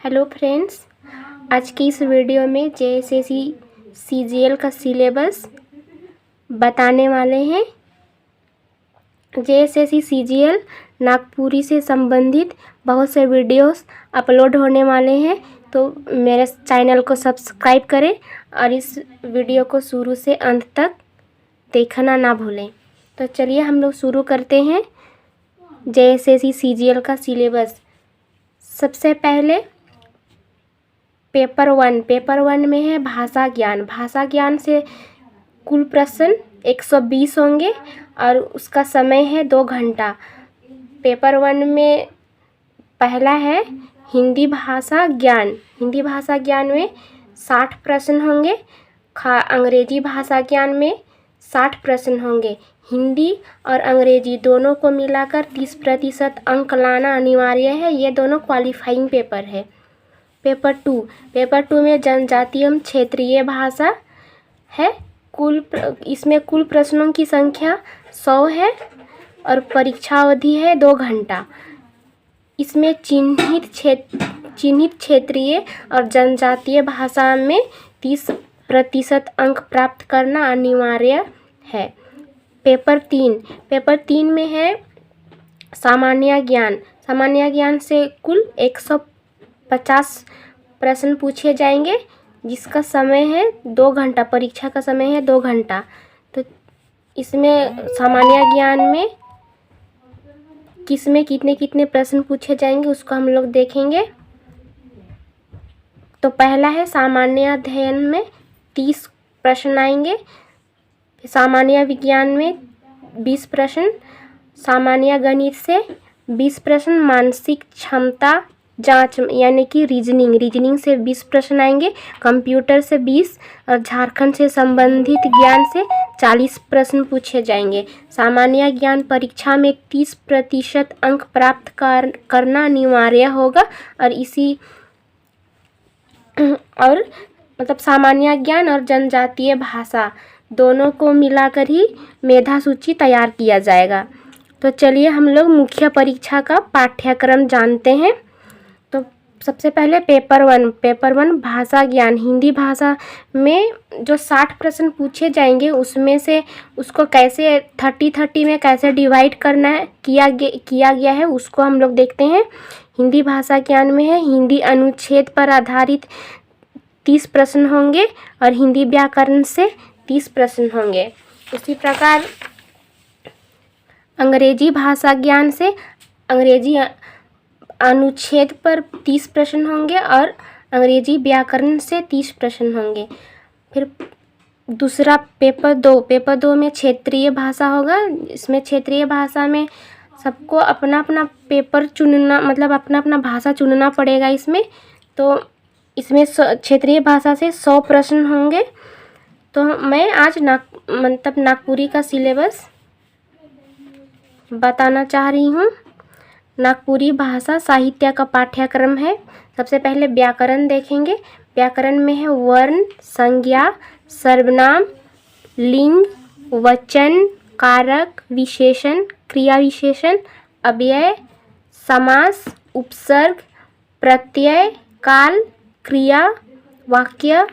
Hello friends, आज की इस वीडियो में जेएसएससी सीजीएल का सिलेबस बताने वाले हैं। जेएसएससी सीजीएल नागपुरी से संबंधित बहुत से वीडियोस अपलोड होने वाले हैं, तो मेरे चैनल को सब्सक्राइब करें और इस वीडियो को शुरू से अंत तक देखना ना भूलें। तो चलिए हम लोग शुरू करते हैं जेएसएससी सीजीएल का सिलेबस। सबसे पहले पेपर वन में है भाषा ज्ञान। भाषा ज्ञान से कुल प्रश्न 120 होंगे और उसका समय है 2 घंटा। पेपर वन में पहला है हिंदी भाषा ज्ञान। हिंदी भाषा ज्ञान में 60 प्रश्न होंगे। अंग्रेजी भाषा ज्ञान में 60 प्रश्न होंगे। हिंदी और अंग्रेजी दोनों को मिलाकर 30% अंक लाना अनिवार्य है। ये दोनों क्वालिफाइंग पेपर है। पेपर टू में जनजातीय क्षेत्रीय भाषा है। इसमें कुल प्रश्नों की संख्या 100 है और परीक्षा अवधि है 2 घंटा। इसमें चिन्हित क्षेत्रीय और जनजातीय भाषा में 30% अंक प्राप्त करना अनिवार्य है। पेपर तीन में है सामान्य ज्ञान। सामान्य ज्ञान से कुल 150 प्रश्न पूछे जाएंगे, जिसका समय है 2 घंटा। परीक्षा का समय है 2 घंटा। तो इसमें सामान्य ज्ञान में किसमें कितने प्रश्न पूछे जाएंगे उसको हम लोग देखेंगे। तो पहला है सामान्य अध्ययन में 30 प्रश्न आएंगे। सामान्य विज्ञान में 20 प्रश्न, सामान्य गणित से 20 प्रश्न, मानसिक क्षमता जांच यानी कि रीजनिंग से 20 प्रश्न आएंगे, कंप्यूटर से 20 और झारखंड से संबंधित ज्ञान से 40 प्रश्न पूछे जाएंगे। सामान्य ज्ञान परीक्षा में 30% अंक प्राप्त करना अनिवार्य होगा और सामान्य ज्ञान और जनजातीय भाषा दोनों को मिलाकर ही मेधा सूची तैयार किया जाएगा। तो चलिए हम लोग मुख्य परीक्षा का पाठ्यक्रम जानते हैं। तो सबसे पहले पेपर वन भाषा ज्ञान। हिंदी भाषा में जो 60 प्रश्न पूछे जाएंगे उसमें से उसको कैसे 30 में कैसे डिवाइड करना है किया गया है उसको हम लोग देखते हैं। हिंदी भाषा ज्ञान में है हिंदी अनुच्छेद पर आधारित 30 प्रश्न होंगे और हिंदी व्याकरण से 30 प्रश्न होंगे। उसी प्रकार अंग्रेजी भाषा ज्ञान से अंग्रेजी अनुच्छेद पर 30 प्रश्न होंगे और अंग्रेजी व्याकरण से 30 प्रश्न होंगे। फिर दूसरा पेपर दो में क्षेत्रीय भाषा होगा। इसमें क्षेत्रीय भाषा में सबको अपना अपना पेपर चुनना अपना अपना भाषा चुनना पड़ेगा। इसमें क्षेत्रीय भाषा से 100 प्रश्न होंगे। तो मैं आज नागपुरी का सिलेबस बताना चाह रही हूँ। नागपुरी भाषा साहित्य का पाठ्यक्रम है। सबसे पहले व्याकरण देखेंगे। व्याकरण में है वर्ण, संज्ञा, सर्वनाम, लिंग, वचन, कारक, विशेषण, क्रिया विशेषण, अव्यय, समास, उपसर्ग, प्रत्यय, काल, क्रिया, वाक्य,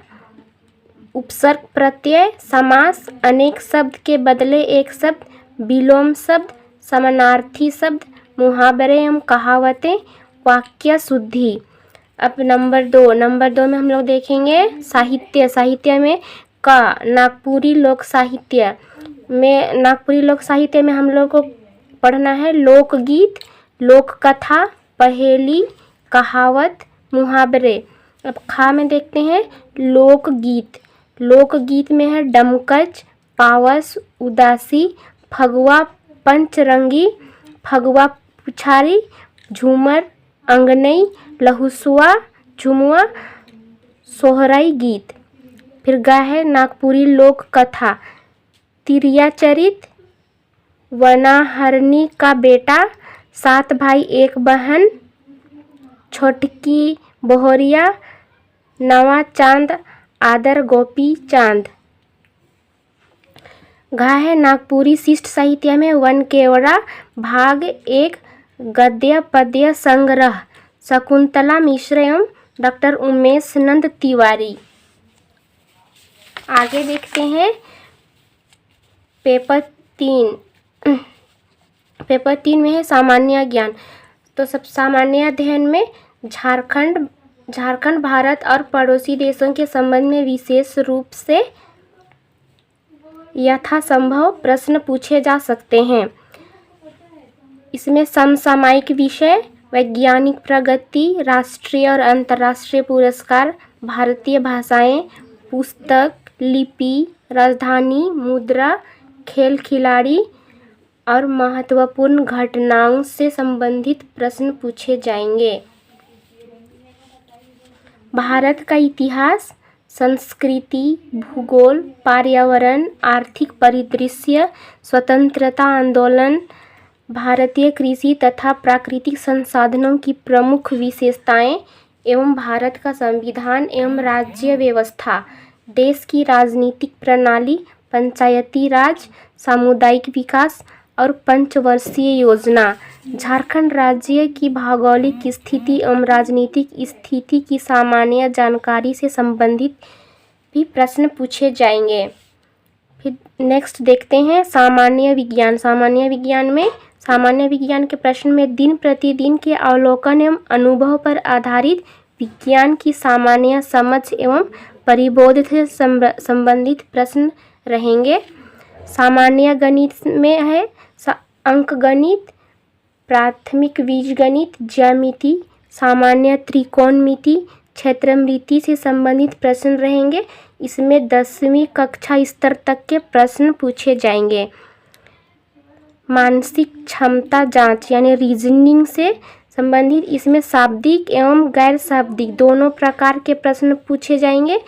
उपसर्ग प्रत्यय, समास, अनेक शब्द के बदले एक शब्द, विलोम शब्द, समानार्थी शब्द, मुहावरे एवं कहावतें, वाक्य शुद्धि। अब नंबर दो में हम लोग देखेंगे साहित्य में नागपुरी लोक साहित्य में हम लोग को पढ़ना है लोकगीत, लोक कथा, पहेली, कहावत, मुहावरे। अब खा में देखते हैं लोकगीत में है डमकच, पावस, उदासी, फगुआ, पंचरंगी, फगुआ पुछारी, झूमर, अंगनई, लहुसुआ, झुमुआ, सोहराई गीत। फिर गा है नागपुरी लोक कथा, तिरिया चरित, वनाहरनी का बेटा, 7 भाई 1 बहन, छोटकी बोहरिया, नवा चांद, आदर गोपी चांद। गा है नागपुरी शिष्ट साहित्य में वन केवड़ा भाग 1 गद्य पद्य संग्रह। शकुंतला मिश्र एवं डॉक्टर उमेश नंद तिवारी। आगे देखते हैं पेपर 3 में है सामान्य ज्ञान। तो सब सामान्य अध्ययन में झारखंड भारत और पड़ोसी देशों के संबंध में विशेष रूप से यथासंभव प्रश्न पूछे जा सकते हैं। इसमें समसामयिक विषय, वैज्ञानिक प्रगति, राष्ट्रीय और अंतर्राष्ट्रीय पुरस्कार, भारतीय भाषाएं, पुस्तक, लिपि, राजधानी, मुद्रा, खेल खिलाड़ी और महत्वपूर्ण घटनाओं से संबंधित प्रश्न पूछे जाएंगे। भारत का इतिहास, संस्कृति, भूगोल, पर्यावरण, आर्थिक परिदृश्य, स्वतंत्रता आंदोलन, भारतीय कृषि तथा प्राकृतिक संसाधनों की प्रमुख विशेषताएं एवं भारत का संविधान एवं राज्य व्यवस्था, देश की राजनीतिक प्रणाली, पंचायती राज, सामुदायिक विकास और पंचवर्षीय योजना, झारखंड राज्य की भौगोलिक स्थिति एवं राजनीतिक स्थिति की सामान्य जानकारी से संबंधित भी प्रश्न पूछे जाएंगे। फिर नेक्स्ट देखते हैं सामान्य विज्ञान। सामान्य विज्ञान के प्रश्न में दिन प्रतिदिन के अवलोकन एवं अनुभव पर आधारित विज्ञान की सामान्य समझ एवं परिबोध से संबंधित प्रश्न रहेंगे। सामान्य गणित में है अंकगणित, प्राथमिक बीजगणित, ज्यामिति, सामान्य त्रिकोणमिति, क्षेत्रमिति से संबंधित प्रश्न रहेंगे। इसमें 10वीं कक्षा स्तर तक के प्रश्न पूछे जाएंगे। मानसिक क्षमता जांच यानी रीजनिंग से संबंधित इसमें शाब्दिक एवं गैर शाब्दिक दोनों प्रकार के प्रश्न पूछे जाएंगे।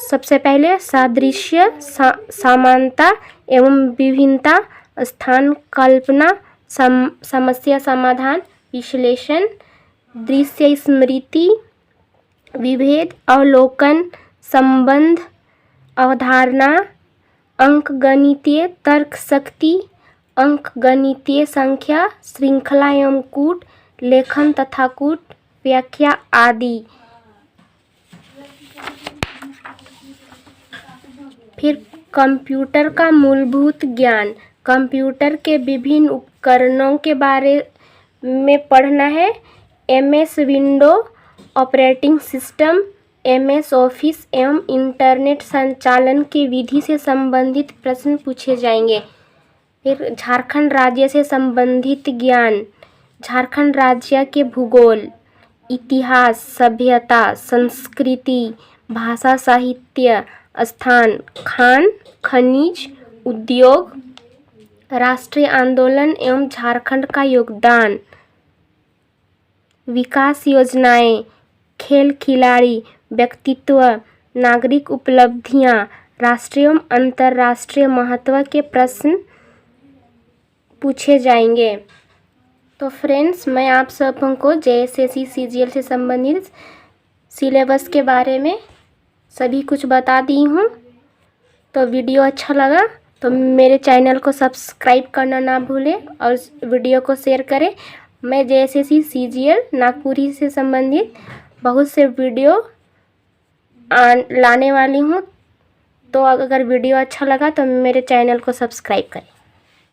सबसे पहले सादृश्य, समानता एवं विभिन्नता, स्थान कल्पना, समस्या समाधान, विश्लेषण, दृश्य स्मृति, विभेद, अवलोकन, संबंध, अवधारणा, अंकगणितीय तर्क शक्ति, अंकगणितीय संख्या, श्रृंखला एवं कूट, लेखन तथा कूट, व्याख्या आदि। फिर कंप्यूटर का मूलभूत ज्ञान, कंप्यूटर के विभिन्न उपकरणों के बारे में पढ़ना है। MS window operating system, MS office एवं इंटरनेट संचालन की विधि से संबंधित प्रश्न पूछे जाएंगे। फिर झारखंड राज्य से संबंधित ज्ञान, झारखंड राज्य के भूगोल, इतिहास, सभ्यता, संस्कृति, भाषा, साहित्य, स्थान, खान, खनिज, उद्योग, राष्ट्रीय आंदोलन एवं झारखंड का योगदान, विकास योजनाएं, खेल खिलाड़ी, व्यक्तित्व, नागरिक उपलब्धियां, राष्ट्रीय एवं अंतर्राष्ट्रीय महत्व के प्रश्न पूछे जाएंगे। तो फ्रेंड्स, मैं आप सबको JSSC CGL से संबंधित सिलेबस के बारे में सभी कुछ बता दी हूँ। तो वीडियो अच्छा लगा तो मेरे चैनल को सब्सक्राइब करना ना भूलें और वीडियो को शेयर करें। मैं JSSC CGL नागपुरी से संबंधित बहुत से वीडियो लाने वाली हूँ। तो अगर वीडियो अच्छा लगा तो मेरे चैनल को सब्सक्राइब करें।